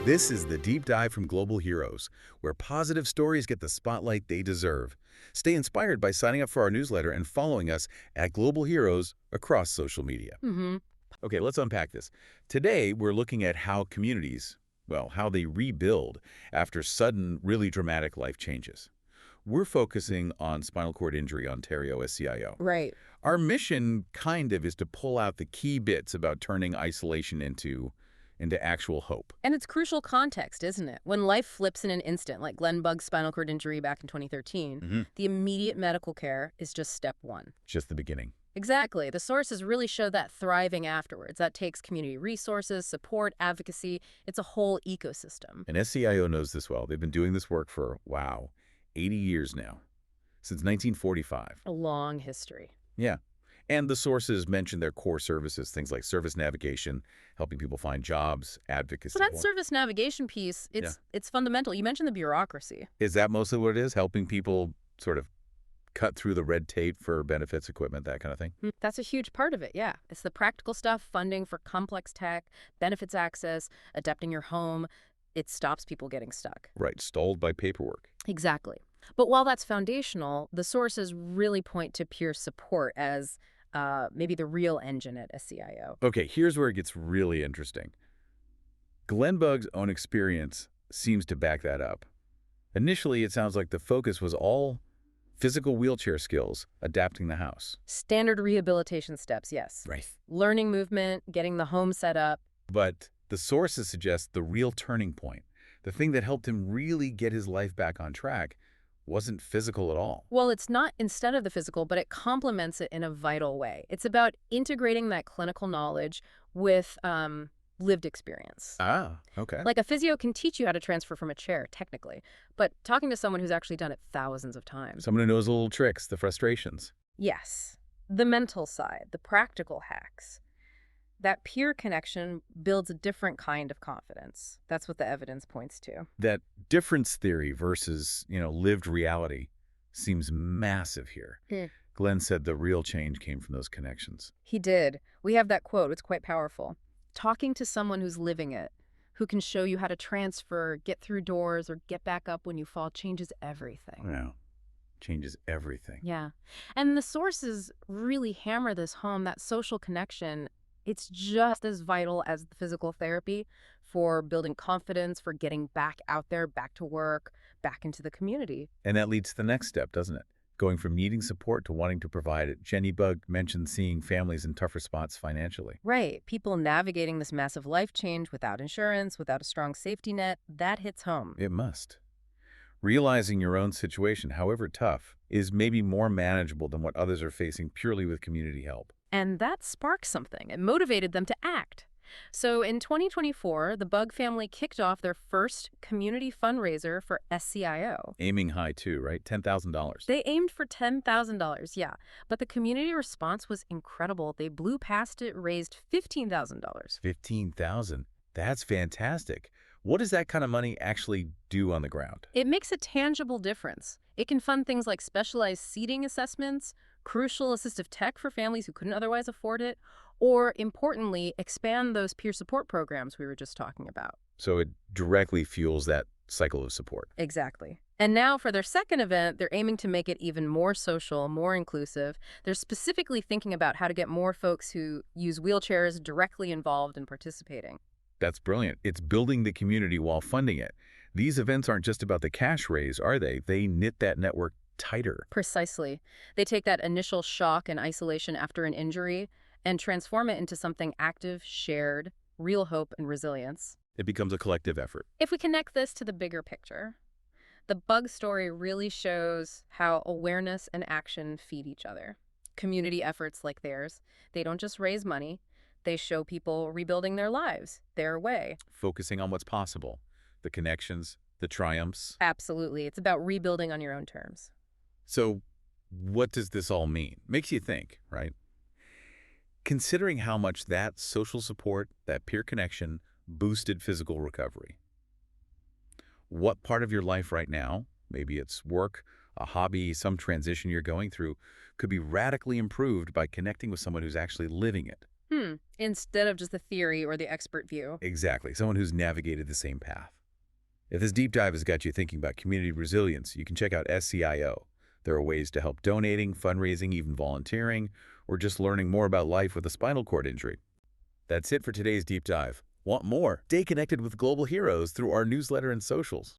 This is the Deep Dive from Global Heroes, where positive stories get the spotlight they deserve. Stay inspired by signing up for our newsletter and following us at Global Heroes across social media. Mm-hmm. Okay, let's unpack this. Today, we're looking at how communities, well, how they rebuild after sudden, really dramatic life changes. We're focusing on Spinal Cord Injury Ontario, SCIO. Right. Our mission kind of is to pull out the key bits about turning isolation into actual hope. And it's crucial context, isn't it? When life flips in an instant, like Glen Bugg's spinal cord injury back in 2013, the immediate medical care is just step one. Just the beginning. Exactly. The sources really show that thriving afterwards. That takes community resources, support, advocacy. It's a whole ecosystem. And SCIO knows this well. They've been doing this work for, wow, 80 years now, since 1945. A long history. Yeah. And the sources mention their core services, things like service navigation, helping people find jobs, advocacy. So that service navigation piece, it's fundamental. You mentioned the bureaucracy. Is that mostly what it is? Helping people sort of cut through the red tape for benefits, equipment, that kind of thing? That's a huge part of it, yeah. It's the practical stuff, funding for complex tech, benefits access, adapting your home. It stops people getting stuck. Right, stalled by paperwork. Exactly. But while that's foundational, the sources really point to peer support as maybe the real engine at SCIO. Okay, here's where it gets really interesting. Glen Bugg's own experience seems to back that up. Initially, it sounds like the focus was all physical wheelchair skills, adapting the house. Standard rehabilitation steps, yes. Right. Learning movement, getting the home set up. But the sources suggest the real turning point, the thing that helped him really get his life back on track, wasn't physical at all. Well, it's not instead of the physical, but it complements it in a vital way. It's about integrating that clinical knowledge with lived experience. Ah, okay. Like a physio can teach you how to transfer from a chair, technically, but talking to someone who's actually done it thousands of times. Someone who knows the little tricks, the frustrations. Yes. The mental side, the practical hacks. That peer connection builds a different kind of confidence. That's what the evidence points to. That difference theory versus, lived reality seems massive here. Glenn said the real change came from those connections. He did. We have that quote. It's quite powerful. Talking to someone who's living it, who can show you how to transfer, get through doors, or get back up when you fall changes everything. Yeah. Changes everything. Yeah. And the sources really hammer this home, that social connection. It's just as vital as the physical therapy for building confidence, for getting back out there, back to work, back into the community. And that leads to the next step, doesn't it? Going from needing support to wanting to provide it. Glen Bugg mentioned seeing families in tougher spots financially. Right. People navigating this massive life change without insurance, without a strong safety net, that hits home. It must. Realizing your own situation, however tough, is maybe more manageable than what others are facing purely with community help. And that sparked something. It motivated them to act. So in 2024, the Bugg family kicked off their first community fundraiser for SCIO. Aiming high too, right? $10,000. They aimed for $10,000, yeah. But the community response was incredible. They blew past it, raised $15,000. $15,000. That's fantastic. What does that kind of money actually do on the ground? It makes a tangible difference. It can fund things like specialized seating assessments, crucial assistive tech for families who couldn't otherwise afford it, or, importantly, expand those peer support programs we were just talking about. So it directly fuels that cycle of support. Exactly. And now for their second event, they're aiming to make it even more social, more inclusive. They're specifically thinking about how to get more folks who use wheelchairs directly involved in participating. That's brilliant. It's building the community while funding it. These events aren't just about the cash raise, are they? They knit that network tighter. Precisely. They take that initial shock and isolation after an injury and transform it into something active, shared, real hope and resilience. It becomes a collective effort. If we connect this to the bigger picture, the Bugg story really shows how awareness and action feed each other. Community efforts like theirs, they don't just raise money, they show people rebuilding their lives, their way. Focusing on what's possible, the connections, the triumphs. Absolutely. It's about rebuilding on your own terms. So what does this all mean? Makes you think, right? Considering how much that social support, that peer connection, boosted physical recovery. What part of your life right now, maybe it's work, a hobby, some transition you're going through, could be radically improved by connecting with someone who's actually living it? Instead of just the theory or the expert view. Exactly, someone who's navigated the same path. If this deep dive has got you thinking about community resilience, you can check out SCIO. There are ways to help donating, fundraising, even volunteering, or just learning more about life with a spinal cord injury. That's it for today's deep dive. Want more? Stay connected with global heroes through our newsletter and socials.